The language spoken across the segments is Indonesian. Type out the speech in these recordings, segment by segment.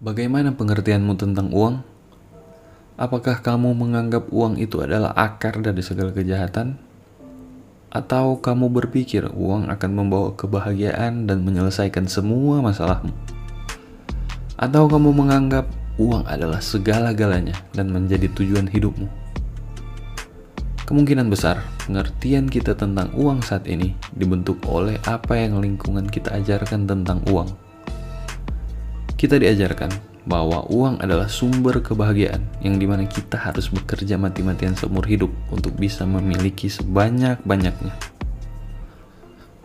Bagaimana pengertianmu tentang uang? Apakah kamu menganggap uang itu adalah akar dari segala kejahatan? Atau kamu berpikir uang akan membawa kebahagiaan dan menyelesaikan semua masalahmu? Atau kamu menganggap uang adalah segala-galanya dan menjadi tujuan hidupmu? Kemungkinan besar, pengertian kita tentang uang saat ini dibentuk oleh apa yang lingkungan kita ajarkan tentang uang. Kita diajarkan bahwa uang adalah sumber kebahagiaan yang dimana kita harus bekerja mati-matian seumur hidup untuk bisa memiliki sebanyak-banyaknya.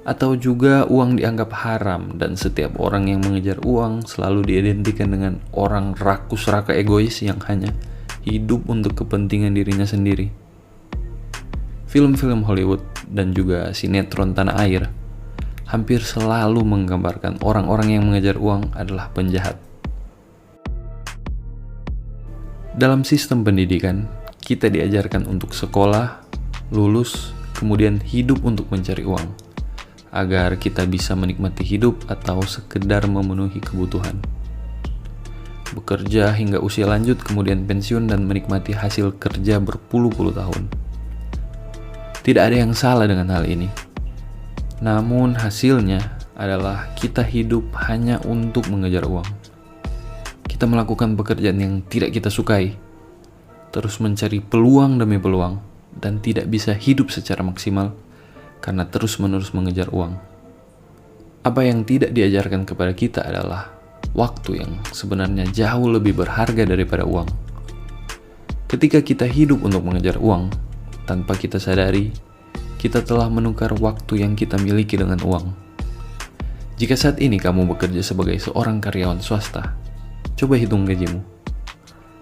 Atau juga uang dianggap haram dan setiap orang yang mengejar uang selalu diidentikan dengan orang rakus raka egois yang hanya hidup untuk kepentingan dirinya sendiri. Film-film Hollywood dan juga sinetron tanah air hampir selalu menggambarkan orang-orang yang mengejar uang adalah penjahat. Dalam sistem pendidikan, kita diajarkan untuk sekolah, lulus, kemudian hidup untuk mencari uang, agar kita bisa menikmati hidup atau sekedar memenuhi kebutuhan. Bekerja hingga usia lanjut, kemudian pensiun dan menikmati hasil kerja berpuluh-puluh tahun. Tidak ada yang salah dengan hal ini. Namun hasilnya adalah kita hidup hanya untuk mengejar uang. Kita melakukan pekerjaan yang tidak kita sukai, terus mencari peluang demi peluang, dan tidak bisa hidup secara maksimal karena terus-menerus mengejar uang. Apa yang tidak diajarkan kepada kita adalah waktu yang sebenarnya jauh lebih berharga daripada uang. Ketika kita hidup untuk mengejar uang, tanpa kita sadari, kita telah menukar waktu yang kita miliki dengan uang. Jika saat ini kamu bekerja sebagai seorang karyawan swasta, coba hitung gajimu.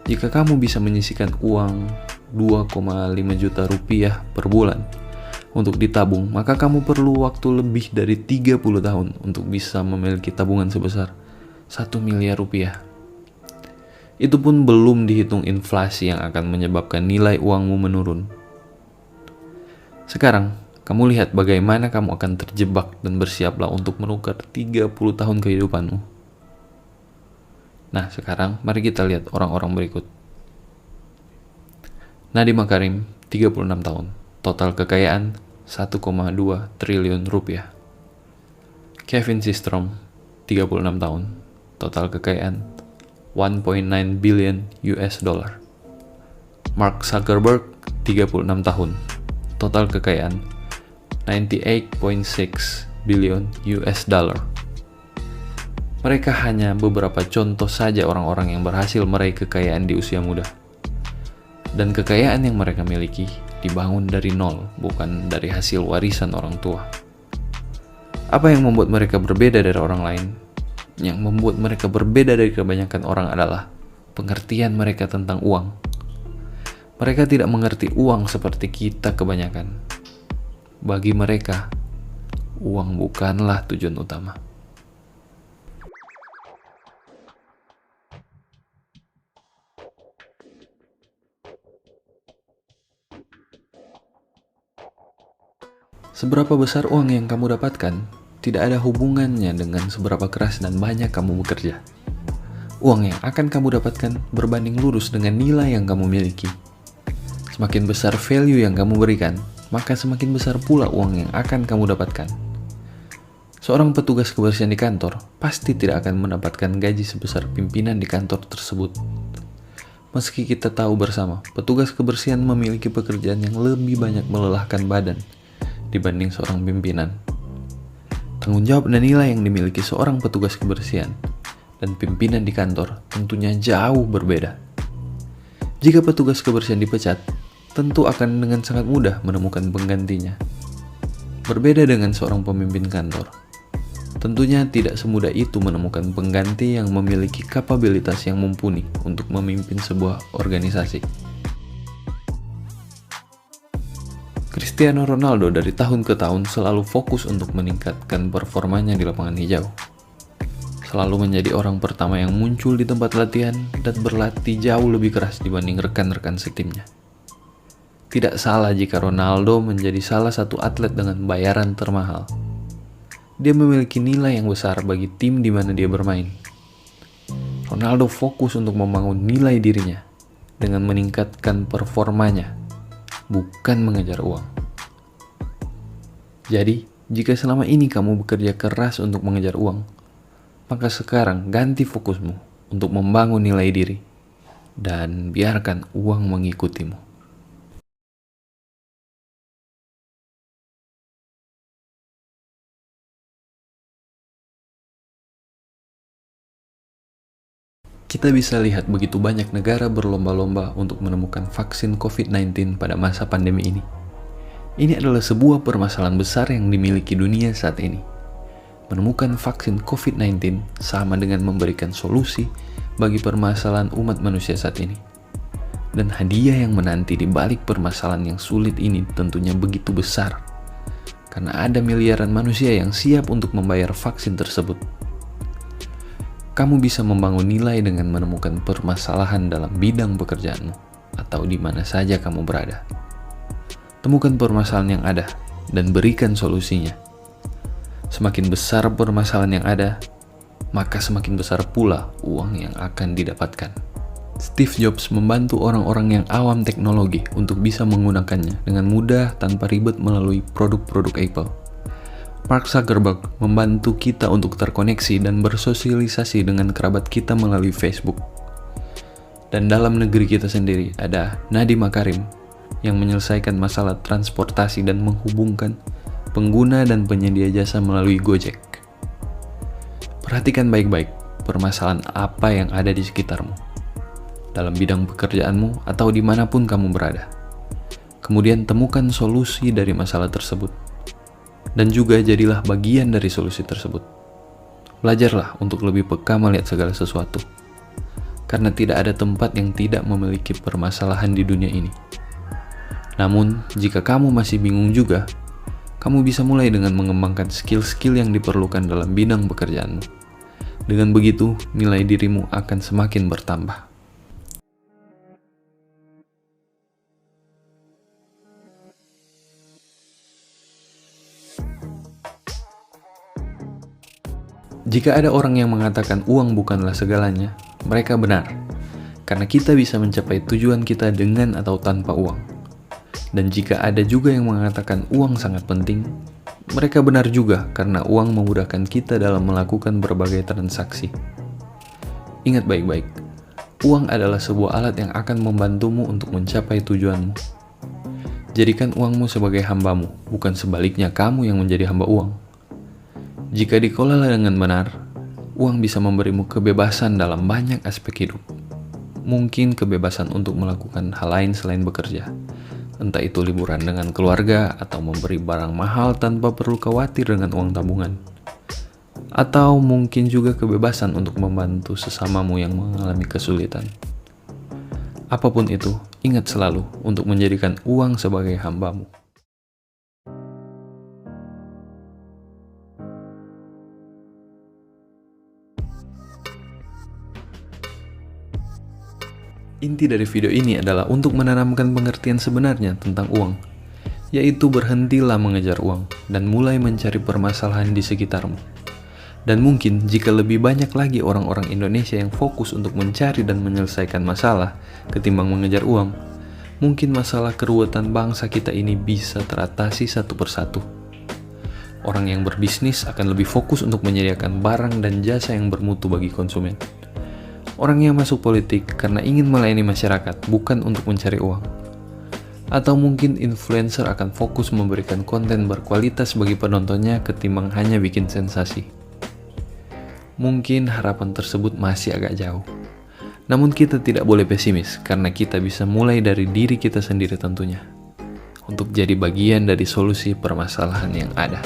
Jika kamu bisa menyisihkan uang 2,5 juta rupiah per bulan untuk ditabung, maka kamu perlu waktu lebih dari 30 tahun untuk bisa memiliki tabungan sebesar 1 miliar rupiah. Itu pun belum dihitung inflasi yang akan menyebabkan nilai uangmu menurun. Sekarang, kamu lihat bagaimana kamu akan terjebak dan bersiaplah untuk menukar 30 tahun kehidupanmu. Nah, sekarang mari kita lihat orang-orang berikut. Nadiem Makarim, 36 tahun. Total kekayaan 1,2 triliun rupiah. Kevin Systrom, 36 tahun. Total kekayaan 1.9 billion US dollar. Mark Zuckerberg, 36 tahun. Total kekayaan 98.6 billion US dollar. Mereka hanya beberapa contoh saja orang-orang yang berhasil meraih kekayaan di usia muda. Dan kekayaan yang mereka miliki dibangun dari nol, bukan dari hasil warisan orang tua. Apa yang membuat mereka berbeda dari orang lain? Yang membuat mereka berbeda dari kebanyakan orang adalah pengertian mereka tentang uang. Mereka tidak mengerti uang seperti kita kebanyakan. Bagi mereka, uang bukanlah tujuan utama. Seberapa besar uang yang kamu dapatkan tidak ada hubungannya dengan seberapa keras dan banyak kamu bekerja. Uang yang akan kamu dapatkan berbanding lurus dengan nilai yang kamu miliki. Semakin besar value yang kamu berikan, maka semakin besar pula uang yang akan kamu dapatkan. Seorang petugas kebersihan di kantor pasti tidak akan mendapatkan gaji sebesar pimpinan di kantor tersebut. Meski kita tahu bersama, petugas kebersihan memiliki pekerjaan yang lebih banyak melelahkan badan dibanding seorang pimpinan. Tanggung jawab dan nilai yang dimiliki seorang petugas kebersihan dan pimpinan di kantor tentunya jauh berbeda. Jika petugas kebersihan dipecat, tentu akan dengan sangat mudah menemukan penggantinya. Berbeda dengan seorang pemimpin kantor, tentunya tidak semudah itu menemukan pengganti yang memiliki kapabilitas yang mumpuni untuk memimpin sebuah organisasi. Cristiano Ronaldo dari tahun ke tahun selalu fokus untuk meningkatkan performanya di lapangan hijau. Selalu menjadi orang pertama yang muncul di tempat latihan dan berlatih jauh lebih keras dibanding rekan-rekan setimnya. Tidak salah jika Ronaldo menjadi salah satu atlet dengan bayaran termahal. Dia memiliki nilai yang besar bagi tim di mana dia bermain. Ronaldo fokus untuk membangun nilai dirinya dengan meningkatkan performanya, bukan mengejar uang. Jadi, jika selama ini kamu bekerja keras untuk mengejar uang, maka sekarang ganti fokusmu untuk membangun nilai diri dan biarkan uang mengikutimu. Kita bisa lihat begitu banyak negara berlomba-lomba untuk menemukan vaksin COVID-19 pada masa pandemi ini. Ini adalah sebuah permasalahan besar yang dimiliki dunia saat ini. Menemukan vaksin COVID-19 sama dengan memberikan solusi bagi permasalahan umat manusia saat ini. Dan hadiah yang menanti di balik permasalahan yang sulit ini tentunya begitu besar. Karena ada miliaran manusia yang siap untuk membayar vaksin tersebut. Kamu bisa membangun nilai dengan menemukan permasalahan dalam bidang pekerjaanmu atau di mana saja kamu berada. Temukan permasalahan yang ada dan berikan solusinya. Semakin besar permasalahan yang ada, maka semakin besar pula uang yang akan didapatkan. Steve Jobs membantu orang-orang yang awam teknologi untuk bisa menggunakannya dengan mudah tanpa ribet melalui produk-produk Apple. Mark Zuckerberg membantu kita untuk terkoneksi dan bersosialisasi dengan kerabat kita melalui Facebook. Dan dalam negeri kita sendiri ada Nadiem Makarim yang menyelesaikan masalah transportasi dan menghubungkan pengguna dan penyedia jasa melalui Gojek. Perhatikan baik-baik permasalahan apa yang ada di sekitarmu, dalam bidang pekerjaanmu atau dimanapun kamu berada. Kemudian temukan solusi dari masalah tersebut. Dan juga jadilah bagian dari solusi tersebut. Belajarlah untuk lebih peka melihat segala sesuatu. Karena tidak ada tempat yang tidak memiliki permasalahan di dunia ini. Namun, jika kamu masih bingung juga, kamu bisa mulai dengan mengembangkan skill-skill yang diperlukan dalam bidang pekerjaanmu. Dengan begitu, nilai dirimu akan semakin bertambah. Jika ada orang yang mengatakan uang bukanlah segalanya, mereka benar. Karena kita bisa mencapai tujuan kita dengan atau tanpa uang. Dan jika ada juga yang mengatakan uang sangat penting, mereka benar juga karena uang memudahkan kita dalam melakukan berbagai transaksi. Ingat baik-baik, uang adalah sebuah alat yang akan membantumu untuk mencapai tujuanmu. Jadikan uangmu sebagai hambamu, bukan sebaliknya kamu yang menjadi hamba uang. Jika dikelola dengan benar, uang bisa memberimu kebebasan dalam banyak aspek hidup. Mungkin kebebasan untuk melakukan hal lain selain bekerja. Entah itu liburan dengan keluarga atau memberi barang mahal tanpa perlu khawatir dengan uang tabungan. Atau mungkin juga kebebasan untuk membantu sesamamu yang mengalami kesulitan. Apapun itu, ingat selalu untuk menjadikan uang sebagai hambamu. Inti dari video ini adalah untuk menanamkan pengertian sebenarnya tentang uang, yaitu berhentilah mengejar uang dan mulai mencari permasalahan di sekitarmu. Dan mungkin jika lebih banyak lagi orang-orang Indonesia yang fokus untuk mencari dan menyelesaikan masalah ketimbang mengejar uang, mungkin masalah keruwetan bangsa kita ini bisa teratasi satu persatu. Orang yang berbisnis akan lebih fokus untuk menyediakan barang dan jasa yang bermutu bagi konsumen. Orang yang masuk politik karena ingin melayani masyarakat, bukan untuk mencari uang. Atau mungkin influencer akan fokus memberikan konten berkualitas bagi penontonnya ketimbang hanya bikin sensasi. Mungkin harapan tersebut masih agak jauh. Namun kita tidak boleh pesimis karena kita bisa mulai dari diri kita sendiri tentunya. Untuk jadi bagian dari solusi permasalahan yang ada.